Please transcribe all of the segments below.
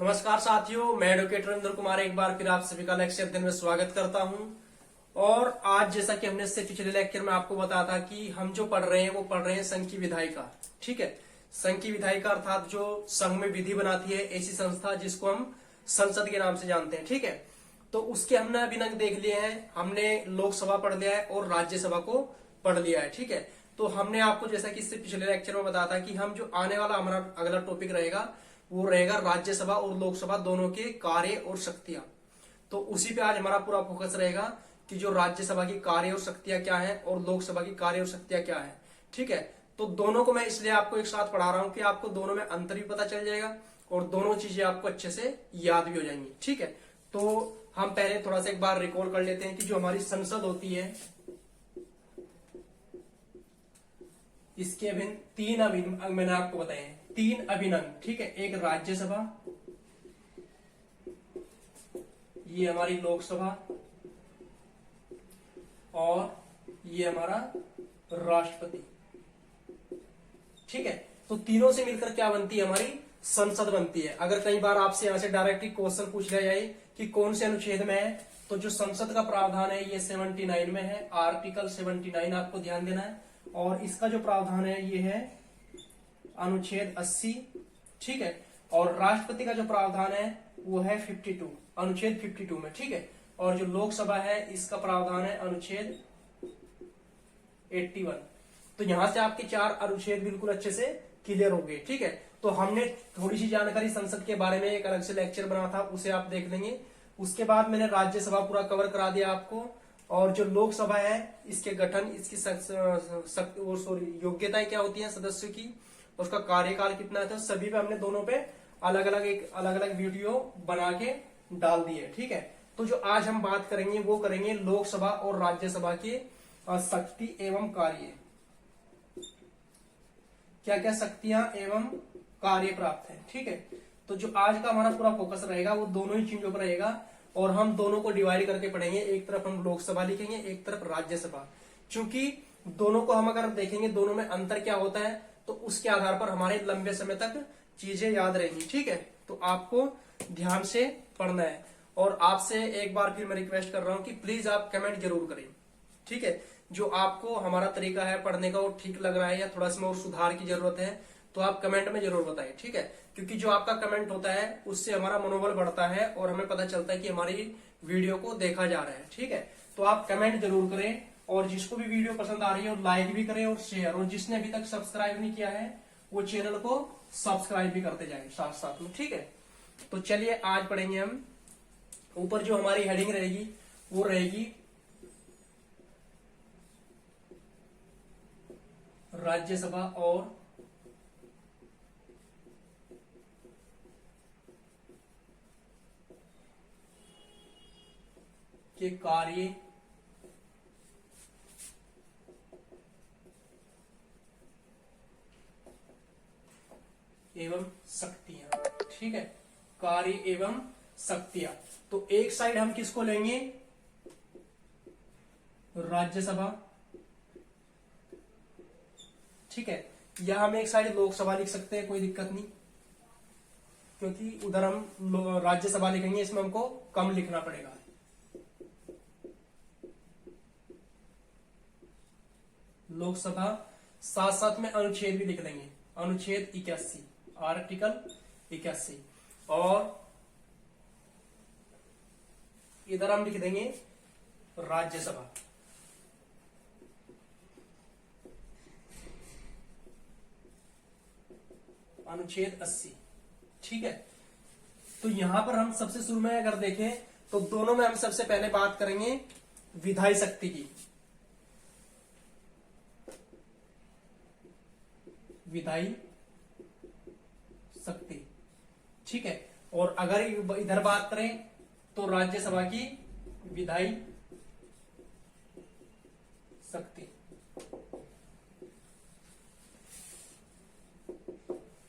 नमस्कार साथियों, मैं एडवोकेट रविंद्र कुमार एक बार फिर आप सभी का लेक्चर दिन में स्वागत करता हूं। और आज जैसा कि हमने इससे पिछले लेक्चर में आपको बताया था कि हम जो पढ़ रहे हैं वो पढ़ रहे हैं संघ की विधायिका। ठीक है, संघ की विधायिका अर्थात जो संघ में विधि बनाती है ऐसी संस्था जिसको हम संसद के नाम से जानते हैं। ठीक है, तो उसके हमने अभिनव देख लिए हैं, हमने लोकसभा पढ़ लिया है और राज्यसभा को पढ़ लिया है। ठीक है, तो हमने आपको जैसा कि इससे पिछले लेक्चर में बताया था कि हम जो आने वाला हमारा अगला टॉपिक रहेगा वो रहेगा राज्यसभा और लोकसभा दोनों के कार्य और शक्तियां। तो उसी पे आज हमारा पूरा फोकस रहेगा कि जो राज्यसभा की कार्य और शक्तियां क्या है और लोकसभा की कार्य और शक्तियां क्या है। ठीक है, तो दोनों को मैं इसलिए आपको एक साथ पढ़ा रहा हूं कि आपको दोनों में अंतर भी पता चल जाएगा और दोनों चीजें आपको अच्छे से याद भी हो जाएंगी। ठीक है, तो हम पहले थोड़ा सा एक बार रिकॉल कर लेते हैं कि जो हमारी संसद होती है इसके अभिन्न तीन अभिन्न मैंने आपको बताए हैं, तीन अभिन्न। ठीक है, एक राज्यसभा, ये हमारी लोकसभा और ये हमारा राष्ट्रपति। ठीक है, तो तीनों से मिलकर क्या बनती है, हमारी संसद बनती है। अगर कई बार आपसे यहां से डायरेक्टली क्वेश्चन पूछ लिया जाए कि कौन से अनुच्छेद में है, तो जो संसद का प्रावधान है ये 79 में है, आर्टिकल 79 आपको ध्यान देना है। और इसका जो प्रावधान है ये है अनुच्छेद 80। ठीक है, और राष्ट्रपति का जो प्रावधान है वो है 52, अनुच्छेद 52 में। ठीक है, और जो लोकसभा है इसका प्रावधान है अनुच्छेद 81। तो यहां से आपके चार अनुच्छेद बिल्कुल अच्छे से क्लियर हो गए। ठीक है, तो हमने थोड़ी सी जानकारी संसद के बारे में एक अलग से लेक्चर बना था, उसे आप देख लेंगे। उसके बाद मैंने राज्यसभा पूरा कवर करा दिया आपको, और जो लोकसभा है इसके गठन, इसकी योग्यताएं क्या होती हैं सदस्यों की, उसका कार्यकाल कितना है, सभी पे हमने दोनों पे अलग अलग वीडियो बना के डाल दिए। ठीक है, तो जो आज हम बात करेंगे वो करेंगे लोकसभा और राज्यसभा की शक्ति एवं कार्य। क्या क्या शक्तियां एवं कार्य प्राप्त है। ठीक है, तो जो आज का हमारा पूरा फोकस रहेगा वो दोनों ही चीजों पर रहेगा और हम दोनों को डिवाइड करके पढ़ेंगे। एक तरफ हम लोकसभा लिखेंगे, एक तरफ राज्यसभा। क्योंकि दोनों को हम अगर देखेंगे दोनों में अंतर क्या होता है तो उसके आधार पर हमारे लंबे समय तक चीजें याद रहेंगी। ठीक है, तो आपको ध्यान से पढ़ना है। और आपसे एक बार फिर मैं रिक्वेस्ट कर रहा हूं कि प्लीज आप कमेंट जरूर करें। ठीक है, जो आपको हमारा तरीका है पढ़ने का वो ठीक लग रहा है या थोड़ा सा और सुधार की जरूरत है तो आप कमेंट में जरूर बताएं। ठीक है, क्योंकि जो आपका कमेंट होता है उससे हमारा मनोबल बढ़ता है और हमें पता चलता है कि हमारी वीडियो को देखा जा रहा है। ठीक है, तो आप कमेंट जरूर करें और जिसको भी वीडियो पसंद आ रही है वो लाइक भी करें और शेयर, और जिसने अभी तक सब्सक्राइब नहीं किया है वो चैनल को सब्सक्राइब भी करते जाए साथ साथ में। ठीक है, तो चलिए आज पढ़ेंगे हम। ऊपर जो हमारी हेडिंग रहेगी वो रहेगी राज्यसभा और के कार्य एवं शक्तियां। ठीक है, कार्य एवं शक्तियां। तो एक साइड हम किसको लेंगे, राज्यसभा। ठीक है, या हम एक साइड लोकसभा लिख सकते हैं, कोई दिक्कत नहीं, क्योंकि उधर हम राज्यसभा लिखेंगे, इसमें हमको कम लिखना पड़ेगा। लोकसभा, साथ साथ में अनुच्छेद भी लिख देंगे, अनुच्छेद 81, आर्टिकल 81। और इधर हम लिख देंगे राज्यसभा। अनुच्छेद 80। ठीक है, तो यहां पर हम सबसे शुरू में अगर देखें तो दोनों में हम सबसे पहले बात करेंगे विधायी शक्ति की। विधायी शक्ति। ठीक है, और अगर इधर बात करें तो राज्यसभा की विधायी शक्ति।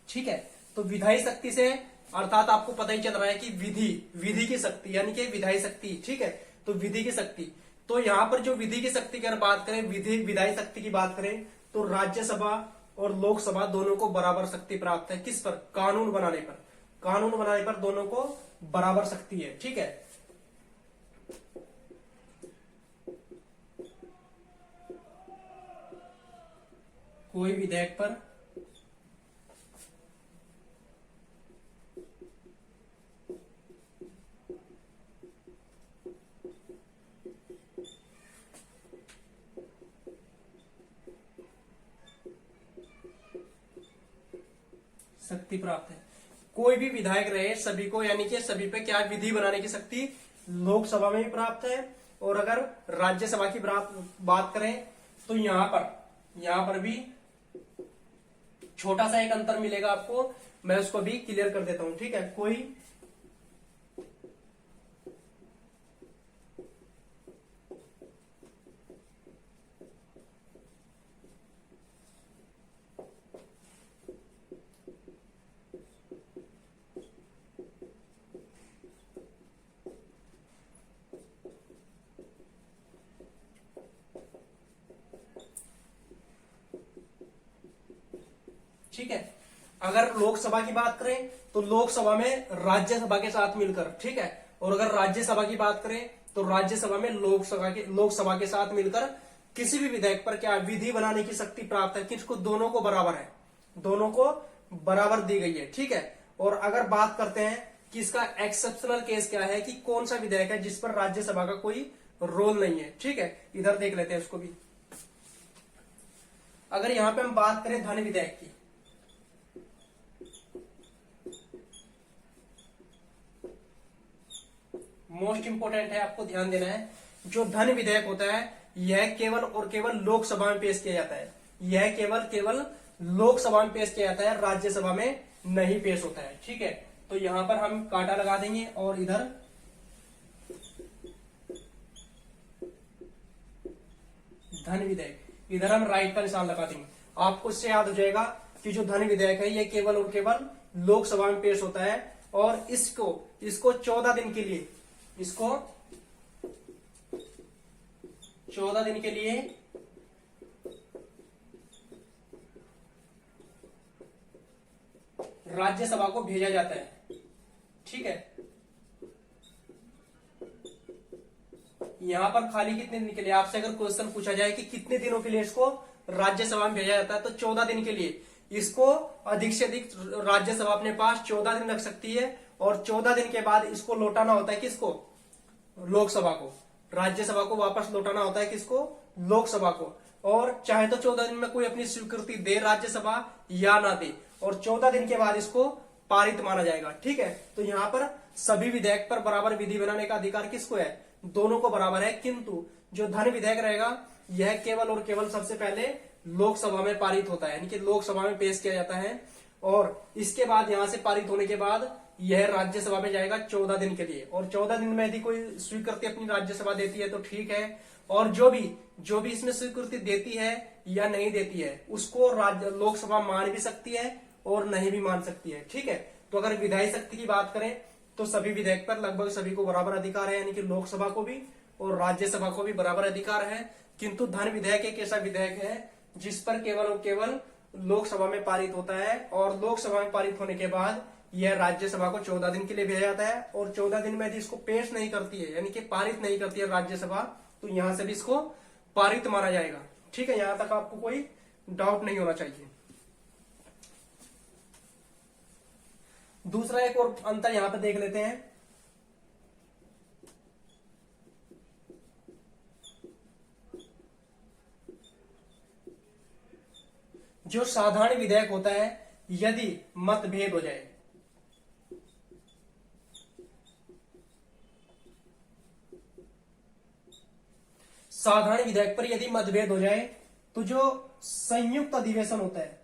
ठीक है, तो विधायी शक्ति से अर्थात आपको पता ही चल रहा है कि विधि की शक्ति यानी कि विधायी शक्ति। ठीक है, तो विधि की शक्ति, तो यहां पर जो विधि की शक्ति की अगर बात करें, विधायी शक्ति की बात करें तो राज्यसभा और लोकसभा दोनों को बराबर शक्ति प्राप्त है। किस पर? कानून बनाने पर। कानून बनाने पर दोनों को बराबर शक्ति है। ठीक है, कोई विधेयक पर शक्ति प्राप्त है। कोई भी विधायक रहे सभी को, यानी कि सभी पे क्या विधि बनाने की शक्ति लोकसभा में भी प्राप्त है। और अगर राज्यसभा की बात करें तो यहां पर भी छोटा सा एक अंतर मिलेगा आपको, मैं उसको भी क्लियर कर देता हूं। ठीक है, कोई ठीक है, अगर लोकसभा की बात करें तो लोकसभा में राज्यसभा के साथ मिलकर, ठीक है, और अगर राज्यसभा की बात करें तो राज्यसभा में लोकसभा के साथ मिलकर किसी भी विधेयक पर क्या विधि बनाने की शक्ति प्राप्त है, किसको, दोनों को बराबर है, दोनों को बराबर दी गई है। ठीक है, और अगर बात करते हैं कि इसका एक्सेप्शनल केस क्या है, कि कौन सा विधेयक है जिस पर राज्यसभा का कोई रोल नहीं है। ठीक है, इधर देख लेते हैं इसको भी। अगर यहां पे हम बात करें धन विधेयक की, मोस्ट इंपोर्टेंट है, आपको ध्यान देना है। जो धन विधेयक होता है यह केवल और केवल लोकसभा में पेश किया जाता है, यह केवल लोकसभा में पेश किया जाता है, राज्यसभा में नहीं पेश होता है। ठीक है, तो यहां पर हम कांटा लगा देंगे और इधर धन विधेयक, इधर हम राइट का निशान लगा देंगे। आपको इससे याद हो जाएगा कि जो धन विधेयक है यह केवल और केवल लोकसभा में पेश होता है और इसको 14 दिन के लिए, इसको 14 दिन के लिए राज्यसभा को भेजा जाता है। ठीक है, यहां पर खाली कितने दिन के लिए, आपसे अगर क्वेश्चन पूछा जाए कि कितने दिनों के लिए इसको राज्यसभा में भेजा जाता है, तो 14 दिन के लिए। इसको अधिक से अधिक राज्यसभा अपने पास 14 दिन रख सकती है और 14 दिन के बाद इसको लौटाना होता है किसको, लोकसभा को। राज्यसभा को वापस लौटाना होता है किसको, लोकसभा को। और चाहे तो 14 दिन में कोई अपनी स्वीकृति दे राज्यसभा या ना दे, और 14 दिन के बाद इसको पारित माना जाएगा। ठीक है, तो यहां पर सभी विधेयक पर बराबर विधि बनाने का अधिकार किसको है, दोनों को बराबर है। किंतु जो धन विधेयक रहेगा यह केवल और केवल सबसे पहले लोकसभा में पारित होता है, यानी कि लोकसभा में पेश किया जाता है और इसके बाद यहां से पारित होने के बाद यह राज्यसभा में जाएगा 14 दिन के लिए। और 14 दिन में यदि कोई स्वीकृति अपनी राज्यसभा देती है तो ठीक है, और जो भी इसमें स्वीकृति देती है या नहीं देती है उसको लोकसभा मान भी सकती है और नहीं भी मान सकती है। ठीक है, तो अगर विधायी शक्ति की बात करें तो सभी विधेयक पर लगभग सभी को बराबर अधिकार है, यानी कि लोकसभा को भी और राज्यसभा को भी बराबर अधिकार है। किंतु धन विधेयक एक ऐसा विधेयक है जिस पर केवल और केवल लोकसभा में पारित होता है और लोकसभा में पारित होने के बाद यह राज्यसभा को 14 दिन के लिए भेजा जाता है और 14 दिन में यदि इसको पेश नहीं करती है, यानी कि पारित नहीं करती है राज्यसभा, तो यहां से भी इसको पारित माना जाएगा। ठीक है, यहां तक आपको कोई डाउट नहीं होना चाहिए। दूसरा एक और अंतर यहां पर देख लेते हैं। जो साधारण विधेयक होता है यदि मतभेद हो जाए, साधारण विधेयक पर यदि मतभेद हो जाए तो जो संयुक्त अधिवेशन होता है,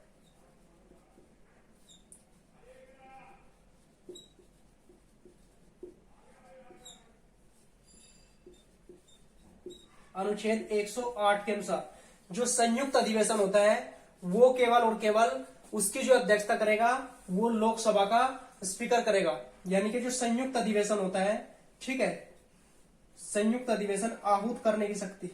अनुच्छेद 108 के अनुसार जो संयुक्त अधिवेशन होता है वो केवल और केवल उसकी जो अध्यक्षता करेगा वो लोकसभा का स्पीकर करेगा। यानी कि जो संयुक्त अधिवेशन होता है, ठीक है, संयुक्त अधिवेशन आहूत करने की शक्ति,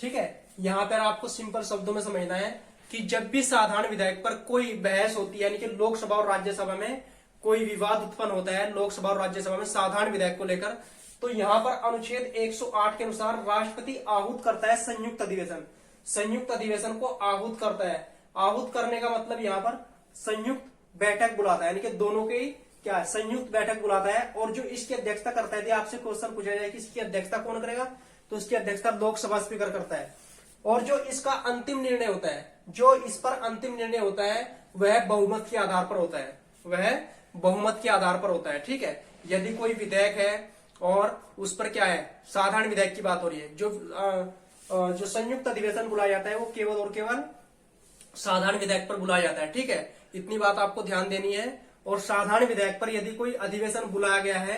ठीक है, यहाँ पर आपको सिंपल शब्दों में समझना है कि जब भी साधारण विधेयक पर कोई बहस होती है, यानी कि लोकसभा और राज्यसभा में कोई विवाद उत्पन्न होता है लोकसभा और राज्यसभा में साधारण विधेयक को लेकर, तो यहाँ पर अनुच्छेद 108 के अनुसार राष्ट्रपति आहूत करता है संयुक्त अधिवेशन। संयुक्त अधिवेशन को आहूत करता है। आहूत करने का मतलब यहाँ पर संयुक्त बैठक बुलाता है, यानी कि दोनों की क्या संयुक्त बैठक बुलाता है। और जो इसकी अध्यक्षता करता है, यदि आपसे क्वेश्चन पूछा जाए कि इसकी अध्यक्षता कौन करेगा, तो इसकी अध्यक्षता लोकसभा स्पीकर करता है। और जो इसका अंतिम निर्णय होता है, जो इस पर अंतिम निर्णय होता है, वह बहुमत के आधार पर होता है। वह बहुमत के आधार पर होता है। ठीक है, यदि कोई विधेयक है और उस पर क्या है, साधारण विधेयक की बात हो रही है, जो संयुक्त अधिवेशन बुलाया जाता है वो केवल और केवल साधारण विधेयक पर बुलाया जाता है। ठीक है, इतनी बात आपको ध्यान देनी है। और साधारण विधेयक पर यदि कोई अधिवेशन बुलाया गया है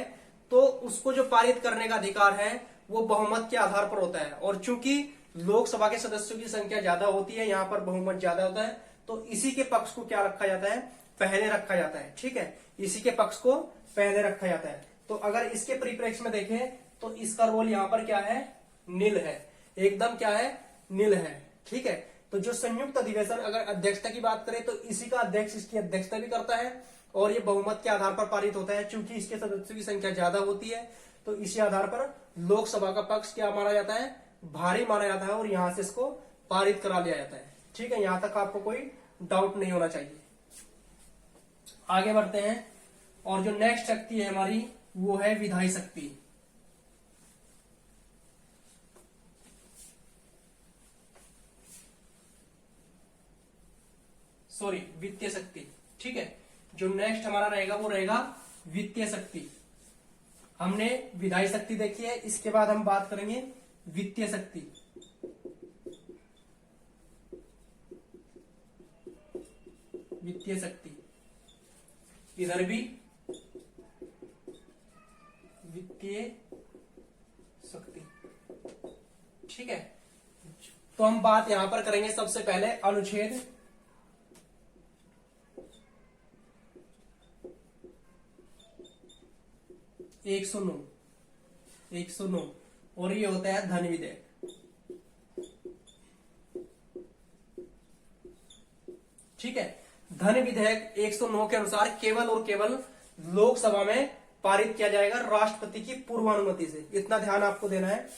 तो उसको जो पारित करने का अधिकार है वो बहुमत के आधार पर होता है। और चूंकि लोकसभा के सदस्यों की संख्या ज्यादा होती है, यहाँ पर बहुमत ज्यादा होता है, तो इसी के पक्ष को क्या रखा जाता है, पहले रखा जाता है। ठीक है, इसी के पक्ष को पहले रखा जाता है। तो अगर इसके परिप्रेक्ष्य में देखें तो इसका रोल यहाँ पर क्या है, नील है, एकदम क्या है, नील है। ठीक है, तो जो संयुक्त अधिवेशन अगर अध्यक्षता की बात करें तो इसी का अध्यक्ष इसकी अध्यक्षता भी करता है और ये बहुमत के आधार पर पारित होता है। चूंकि इसके सदस्यों की संख्या ज्यादा होती है तो इसी आधार पर लोकसभा का पक्ष क्या माना जाता है, भारी माना जाता है और यहां से इसको पारित करा लिया जाता है। ठीक है, यहां तक आपको कोई डाउट नहीं होना चाहिए। आगे बढ़ते हैं और जो नेक्स्ट शक्ति है हमारी वो है विधायी शक्ति। सॉरी, वित्तीय शक्ति। ठीक है, जो नेक्स्ट हमारा रहेगा वो रहेगा वित्तीय शक्ति। हमने विधायी शक्ति देखी है, इसके बाद हम बात करेंगे वित्तीय शक्ति। वित्तीय शक्ति, इधर भी वित्तीय शक्ति। ठीक है, तो हम बात यहां पर करेंगे सबसे पहले अनुच्छेद 109 और ये होता है धन विधेयक। ठीक है, धन विधेयक 109 के अनुसार केवल और केवल लोकसभा में पारित किया जाएगा राष्ट्रपति की पूर्वानुमति से। इतना ध्यान आपको देना है,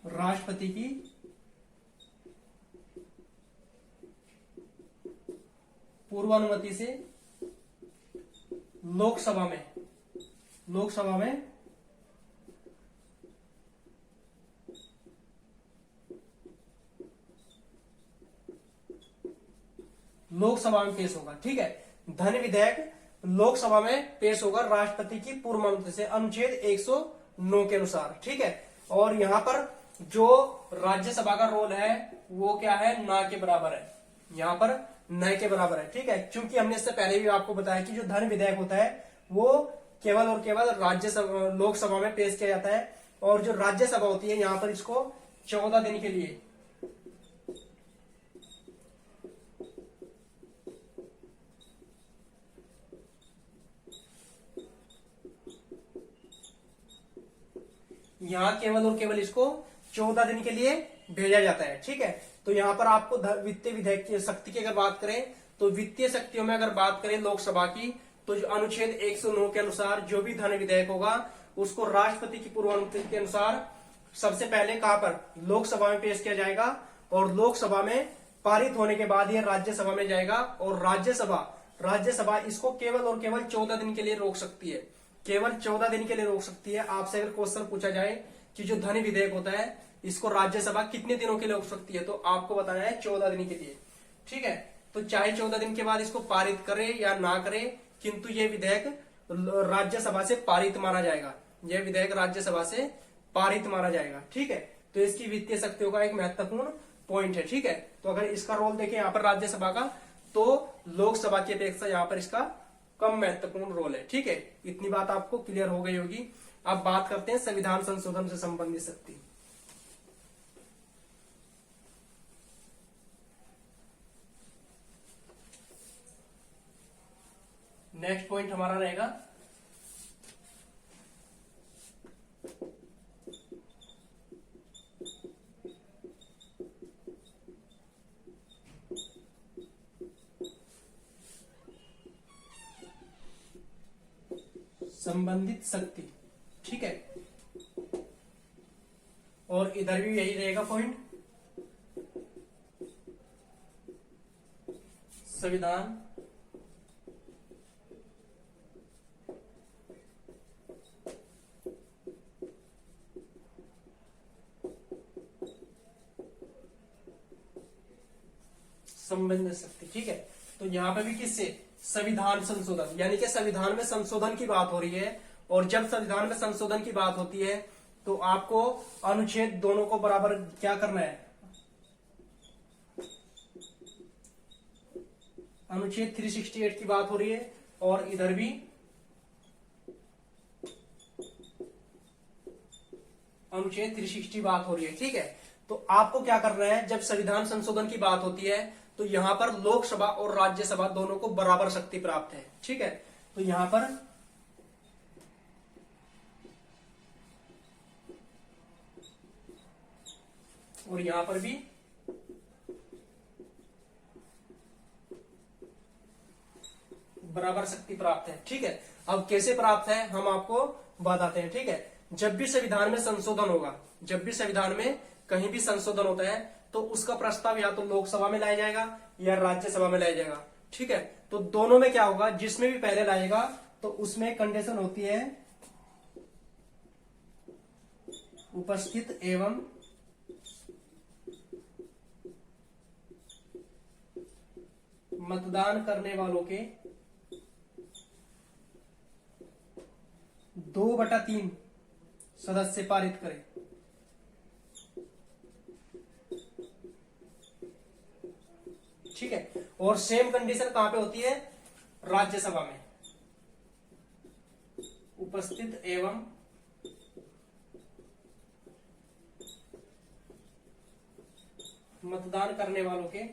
राष्ट्रपति की पूर्वानुमति से लोकसभा में लोकसभा में पेश होगा। ठीक है, धन विधेयक लोकसभा में पेश होगा राष्ट्रपति की पूर्वानुमति से, अनुच्छेद 109 के अनुसार। ठीक है, और यहां पर जो राज्यसभा का रोल है वो क्या है, ना के बराबर है। यहां पर न के बराबर है। ठीक है, क्योंकि हमने इससे पहले भी आपको बताया कि जो धन विधेयक होता है वो केवल और केवल राज्यसभा लोकसभा में पेश किया जाता है और जो राज्यसभा होती है यहां पर इसको 14 दिन के लिए यहां केवल और केवल इसको 14 दिन के लिए भेजा जाता है। ठीक है, तो यहां पर आपको वित्तीय विधेयक की शक्ति की अगर बात करें तो वित्तीय शक्तियों में अगर बात करें लोकसभा की तो जो अनुच्छेद 109 के अनुसार जो भी धन विधेयक होगा उसको राष्ट्रपति की पूर्वानुमति के अनुसार सबसे पहले कहां पर, लोकसभा में पेश किया जाएगा और लोकसभा में पारित होने के बाद ये राज्यसभा में जाएगा और राज्यसभा इसको केवल और केवल 14 दिन के लिए रोक सकती है। केवल 14 दिन के लिए रोक सकती है। आपसे अगर क्वेश्चन पूछा जाए कि जो धन विधेयक होता है इसको राज्यसभा कितने दिनों के लिए रोक सकती है, तो आपको बताना है 14 दिन के लिए। ठीक है, तो चाहे 14 दिन के बाद इसको पारित करे या ना करे, किंतु ये विधेयक राज्यसभा से पारित माना जाएगा। यह विधेयक राज्यसभा से पारित माना जाएगा। ठीक है, तो इसकी वित्तीय शक्तियों का एक महत्वपूर्ण पॉइंट है। ठीक है, तो अगर इसका रोल देखें यहाँ पर राज्यसभा का, तो लोकसभा की अपेक्षा यहाँ पर इसका कम महत्वपूर्ण रोल है। ठीक है, इतनी बात आपको क्लियर हो गई होगी। अब बात करते हैं संविधान संशोधन से संबंधित शक्ति। नेक्स्ट पॉइंट हमारा रहेगा संबंधित शक्ति, ठीक है। और इधर भी यही रहेगा पॉइंट, संविधान संबंधित शक्ति, ठीक है। तो यहां पे भी किससे, संविधान संशोधन, यानी कि संविधान में संशोधन की बात हो रही है। और जब संविधान में संशोधन की बात होती है तो आपको अनुच्छेद दोनों को बराबर क्या करना है, अनुच्छेद 368 की बात हो रही है और इधर भी अनुच्छेद 360 बात हो रही है, ठीक है। तो आपको क्या करना है, जब संविधान संशोधन की बात होती है तो यहां पर लोकसभा और राज्यसभा दोनों को बराबर शक्ति प्राप्त है, ठीक है। तो यहां पर और यहां पर भी बराबर शक्ति प्राप्त है, ठीक है। अब कैसे प्राप्त है हम आपको बताते हैं, ठीक है। जब भी संविधान में संशोधन होगा, जब भी संविधान में कहीं भी संशोधन होता है तो उसका प्रस्ताव या तो लोकसभा में लाया जाएगा या राज्यसभा में लाया जाएगा, ठीक है। तो दोनों में क्या होगा, जिसमें भी पहले लाएगा तो उसमें कंडीशन होती है उपस्थित एवं मतदान करने वालों के 2/3 सदस्य पारित करें, ठीक है। और सेम कंडीशन कहां पे होती है, राज्यसभा में, उपस्थित एवं मतदान करने वालों के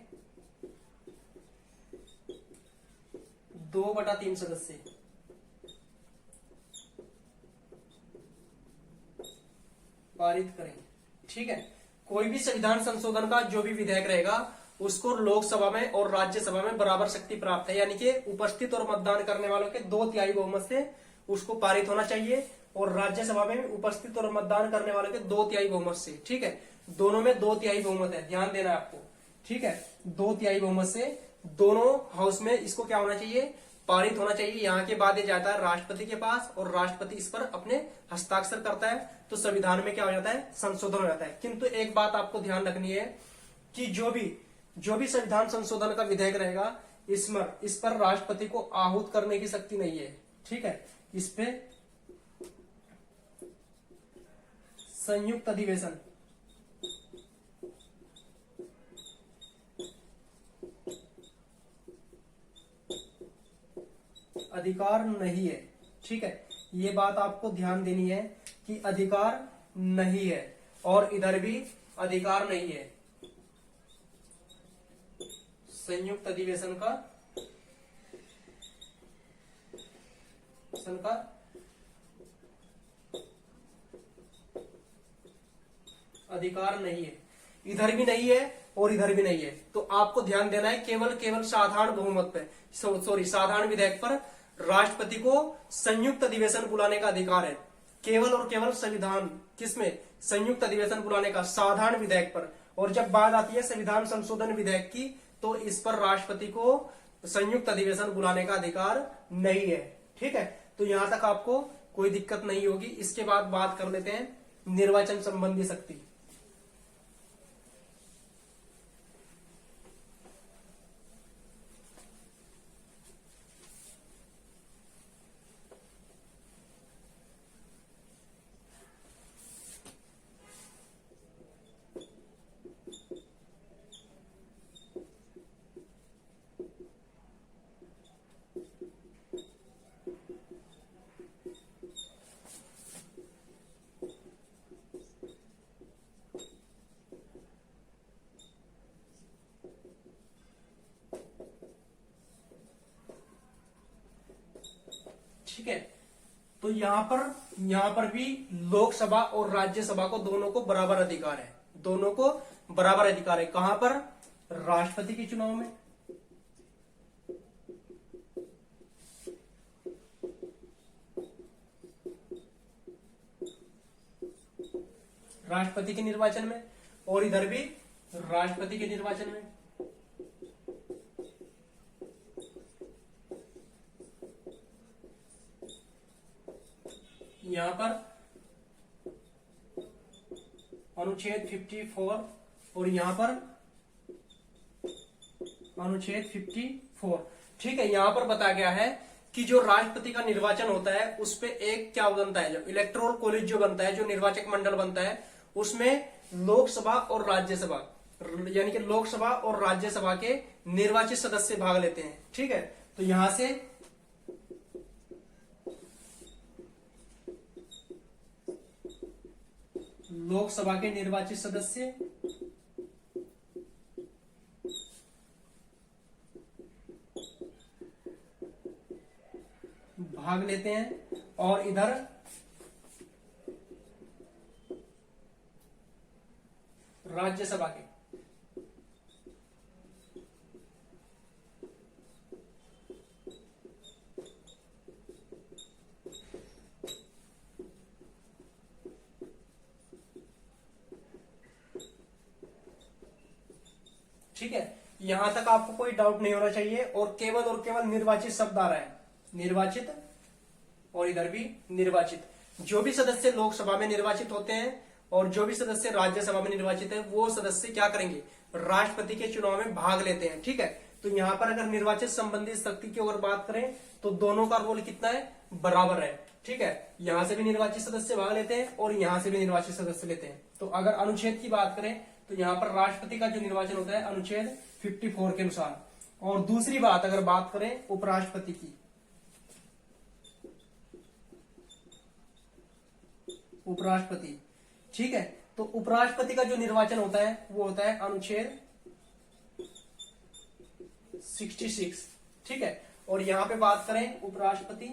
2/3 सदस्य पारित करें, ठीक है। कोई भी संविधान संशोधन का जो भी विधेयक रहेगा उसको लोकसभा में और राज्यसभा में बराबर शक्ति प्राप्त है, यानी कि उपस्थित और मतदान करने वालों के 2/3 बहुमत से उसको पारित होना चाहिए और राज्यसभा में उपस्थित और मतदान करने वालों के 2/3 बहुमत से, ठीक है। दोनों में 2/3 बहुमत है, ध्यान देना है आपको, ठीक है। 2/3 बहुमत से दोनों हाउस में इसको क्या होना चाहिए, पारित होना चाहिए। यहाँ के बाद ये जाता है राष्ट्रपति के पास और राष्ट्रपति इस पर अपने हस्ताक्षर करता है तो संविधान में क्या हो जाता है, संशोधन हो जाता है। किंतु एक बात आपको ध्यान रखनी है कि जो भी संविधान संशोधन का विधेयक रहेगा इस पर राष्ट्रपति को आहूत करने की शक्ति नहीं है, ठीक है। इस पे संयुक्त अधिवेशन अधिकार नहीं है, ठीक है। ये बात आपको ध्यान देनी है कि अधिकार नहीं है और इधर भी अधिकार नहीं है, संयुक्त अधिवेशन का अधिकार नहीं है, इधर भी नहीं है और इधर भी नहीं है। तो आपको ध्यान देना है केवल साधारण बहुमत पे, साधारण विधेयक पर राष्ट्रपति को संयुक्त अधिवेशन बुलाने का अधिकार है, केवल और केवल संविधान किसमें, संयुक्त अधिवेशन बुलाने का साधारण विधेयक पर। और जब बात आती है संविधान संशोधन विधेयक की तो इस पर राष्ट्रपति को संयुक्त अधिवेशन बुलाने का अधिकार नहीं है, ठीक है। तो यहां तक आपको कोई दिक्कत नहीं होगी। इसके बाद बात कर लेते हैं निर्वाचन संबंधी शक्ति। ठीक है। तो यहां पर भी लोकसभा और राज्यसभा को दोनों को बराबर अधिकार है, दोनों को बराबर अधिकार है। कहां पर, राष्ट्रपति के चुनाव में, राष्ट्रपति के निर्वाचन में, और इधर भी राष्ट्रपति के निर्वाचन में। यहां पर अनुच्छेद 54 और यहां पर अनुच्छेद 54। ठीक है, यहां पर बताया गया है कि जो राष्ट्रपति का निर्वाचन होता है उस पे एक क्या बनता है, जो इलेक्टोरल कॉलेज जो बनता है, जो निर्वाचक मंडल बनता है, उसमें लोकसभा और राज्यसभा यानी कि लोकसभा और राज्यसभा के निर्वाचित सदस्य भाग लेते हैं। ठीक है, तो यहां से लोकसभा के निर्वाचित सदस्य भाग लेते हैं, और इधर राज्यसभा के ठीक है, यहां तक आपको कोई डाउट नहीं होना चाहिए। और केवल निर्वाचित शब्द आ रहा है, निर्वाचित, और इधर भी निर्वाचित। जो भी सदस्य लोकसभा में निर्वाचित होते हैं और जो भी सदस्य राज्यसभा में निर्वाचित है, वो सदस्य क्या करेंगे, राष्ट्रपति के चुनाव में भाग लेते हैं। ठीक है, तो यहां पर अगर निर्वाचित संबंधी शक्ति की अगर बात करें तो दोनों का रोल कितना है, बराबर है। ठीक है, यहां से भी निर्वाचित सदस्य भाग लेते हैं और यहां से भी निर्वाचित सदस्य लेते हैं। तो अगर अनुच्छेद की बात करें तो यहां पर राष्ट्रपति का जो निर्वाचन होता है अनुच्छेद 54 के अनुसार। और दूसरी बात अगर बात करें उपराष्ट्रपति की, उपराष्ट्रपति, ठीक है, तो उपराष्ट्रपति का जो निर्वाचन होता है वो होता है अनुच्छेद 66। ठीक है, और यहां पे बात करें उपराष्ट्रपति,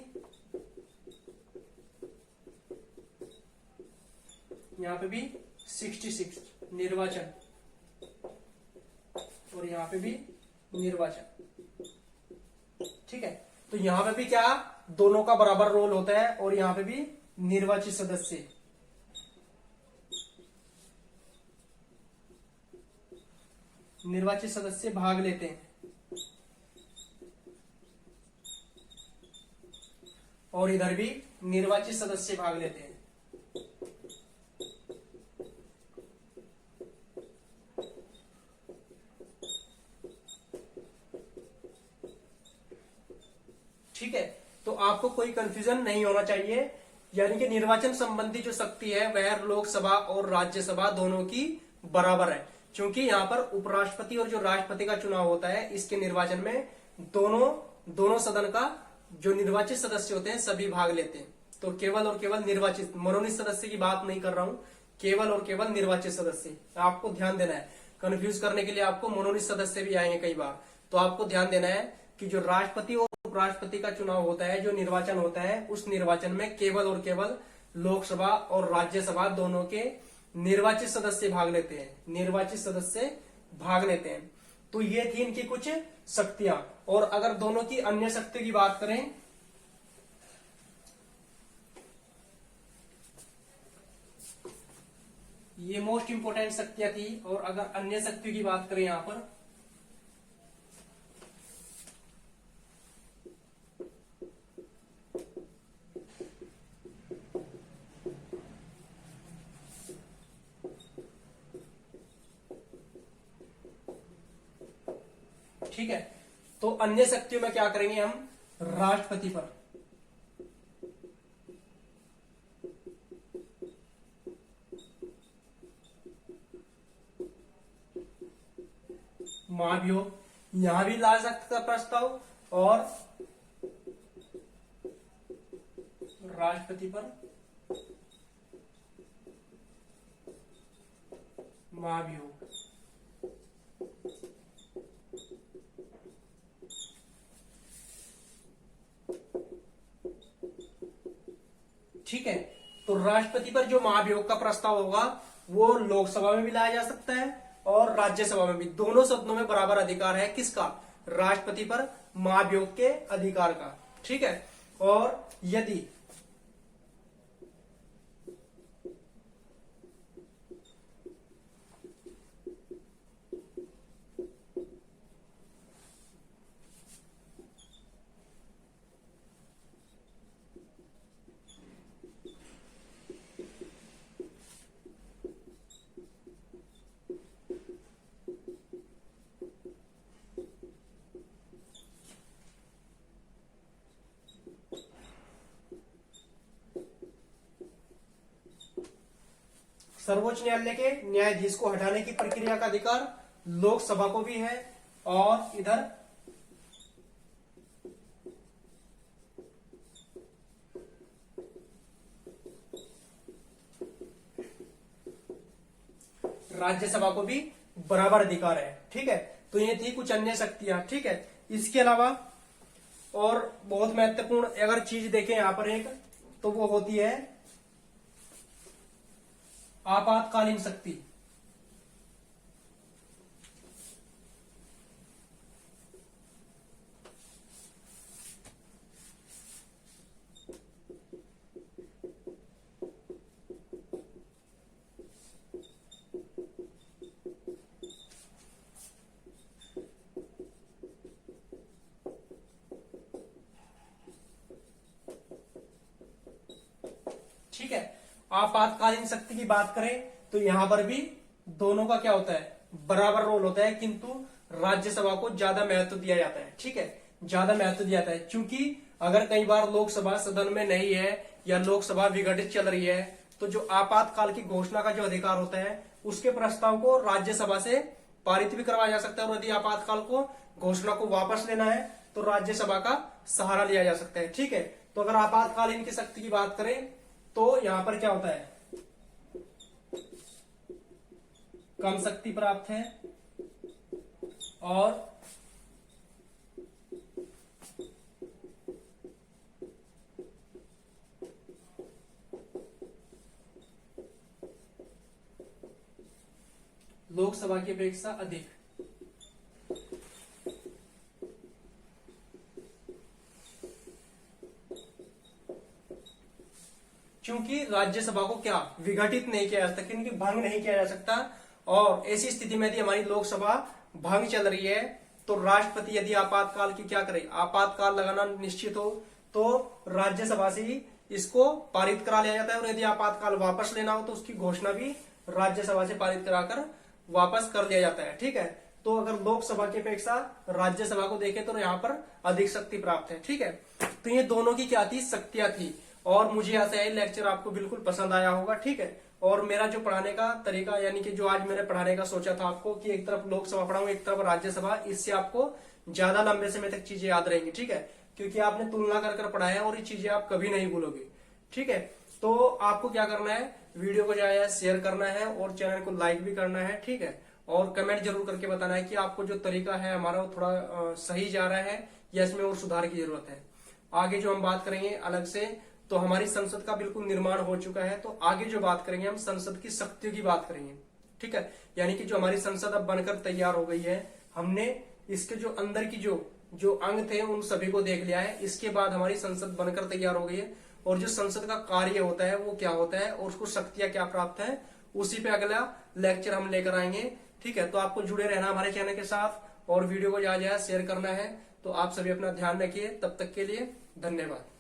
यहां पे भी 66 निर्वाचन, और यहां पे भी निर्वाचन। ठीक है, तो यहां पे भी क्या, दोनों का बराबर रोल होता है, और यहां पे भी निर्वाचित सदस्य भाग लेते हैं, और इधर भी निर्वाचित सदस्य भाग लेते हैं। ठीक है, तो आपको कोई कंफ्यूजन नहीं होना चाहिए। यानी कि निर्वाचन संबंधी जो शक्ति है वह लोकसभा और राज्यसभा दोनों की बराबर है, क्योंकि यहाँ पर उपराष्ट्रपति और जो राष्ट्रपति का चुनाव होता है इसके निर्वाचन में दोनों सदन का जो निर्वाचित सदस्य होते हैं सभी भाग लेते हैं। तो केवल और केवल निर्वाचित, मनोनीत सदस्य की बात नहीं कर रहा हूं, केवल और केवल निर्वाचित सदस्य। आपको ध्यान देना है, कंफ्यूज करने के लिए आपको मनोनीत सदस्य भी आएंगे कई बार, तो आपको ध्यान देना है कि जो राष्ट्रपति और उपराष्ट्रपति का चुनाव होता है, जो निर्वाचन होता है, उस निर्वाचन में केवल और केवल लोकसभा और राज्यसभा दोनों के निर्वाचित सदस्य भाग लेते हैं, निर्वाचित सदस्य भाग लेते हैं। तो ये थी इनकी कुछ शक्तियां। और अगर दोनों की अन्य शक्ति की बात करें, ये मोस्ट इंपोर्टेंट शक्तियां थी। और अगर अन्य शक्ति की बात करें यहां पर, ठीक है, तो अन्य शक्तियों में क्या करेंगे हम, राष्ट्रपति पर, महाभियोग, यहां भी ला सकता का प्रस्ताव, और राष्ट्रपति पर महाभियोग। ठीक है, तो राष्ट्रपति पर जो महाभियोग का प्रस्ताव होगा वो लोकसभा में भी लाया जा सकता है और राज्यसभा में भी। दोनों सदनों में बराबर अधिकार है किसका, राष्ट्रपति पर महाभियोग के अधिकार का। ठीक है, और सर्वोच्च न्यायालय के न्यायाधीश को हटाने की प्रक्रिया का अधिकार लोकसभा को भी है, और इधर राज्यसभा को भी बराबर अधिकार है। ठीक है, तो ये थी कुछ अन्य शक्तियां। ठीक है, इसके अलावा और बहुत महत्वपूर्ण अगर चीज देखें यहां पर एक, तो वो होती है आपातकालीन शक्ति। ठीक है, आपातकालीन शक्ति की बात करें तो यहां पर भी दोनों का क्या होता है, बराबर रोल होता है, किंतु राज्यसभा को ज्यादा महत्व दिया जाता है। ठीक है, ज्यादा महत्व दिया जाता है, क्योंकि अगर कई बार लोकसभा सदन में नहीं है या लोकसभा विघटित चल रही है, तो जो आपातकाल की घोषणा का जो अधिकार होता है उसके प्रस्ताव को राज्यसभा से पारित भी करवाया जा सकता है, और यदि आपातकाल को घोषणा को वापस लेना है तो राज्यसभा का सहारा लिया जा सकता है। ठीक है, तो अगर आपातकालीन की शक्ति की बात करें तो यहां पर क्या होता है, कम शक्ति प्राप्त है, और लोकसभा की अपेक्षा अधिक। क्योंकि राज्यसभा को क्या विघटित नहीं किया जा सकता, क्योंकि भंग नहीं किया जा सकता, और ऐसी स्थिति में यदि हमारी लोकसभा भंग चल रही है तो राष्ट्रपति यदि आपातकाल की क्या करे, आपातकाल लगाना निश्चित हो, तो राज्यसभा से ही इसको पारित करा लिया जाता है, और यदि आपातकाल वापस लेना हो तो उसकी घोषणा भी राज्यसभा से पारित कराकर वापस कर लिया जाता है। ठीक है, तो अगर लोकसभा की अपेक्षा राज्यसभा को देखें तो यहाँ पर अधिक शक्ति प्राप्त है। ठीक है, तो ये दोनों की क्या थी, शक्तियां थी, और मुझे ऐसा है लेक्चर आपको बिल्कुल पसंद आया होगा। ठीक है, और मेरा जो पढ़ाने का तरीका, यानी कि जो आज मैंने पढ़ाने का सोचा था आपको कि एक तरफ लोकसभा पढ़ाऊं एक तरफ राज्यसभा, इससे आपको ज्यादा लंबे समय तक चीजें याद रहेंगी। ठीक है, क्योंकि आपने तुलना कर पढ़ाया है और ये चीजें आप कभी नहीं भूलोगे। ठीक है, तो आपको क्या करना है, वीडियो को जाए शेयर करना है और चैनल को लाइक भी करना है। ठीक है, और कमेंट जरूर करके बताना है कि आपको जो तरीका है हमारा वो थोड़ा सही जा रहा है या इसमें और सुधार की जरूरत है। आगे जो हम बात करेंगे अलग से, तो हमारी संसद का बिल्कुल निर्माण हो चुका है, तो आगे जो बात करेंगे हम संसद की शक्तियों की बात करेंगे। ठीक है, यानी कि जो हमारी संसद अब बनकर तैयार हो गई है, हमने इसके जो अंदर की जो अंग थे उन सभी को देख लिया है। इसके बाद हमारी संसद बनकर तैयार हो गई है, और जो संसद का कार्य होता है वो क्या होता है और उसको शक्तियां क्या प्राप्त है, उसी पे अगला लेक्चर हम लेकर आएंगे। ठीक है, तो आपको जुड़े रहना हमारे चैनल के साथ, और वीडियो को ज्यादा शेयर करना है। तो आप सभी अपना ध्यान रखिए, तब तक के लिए धन्यवाद।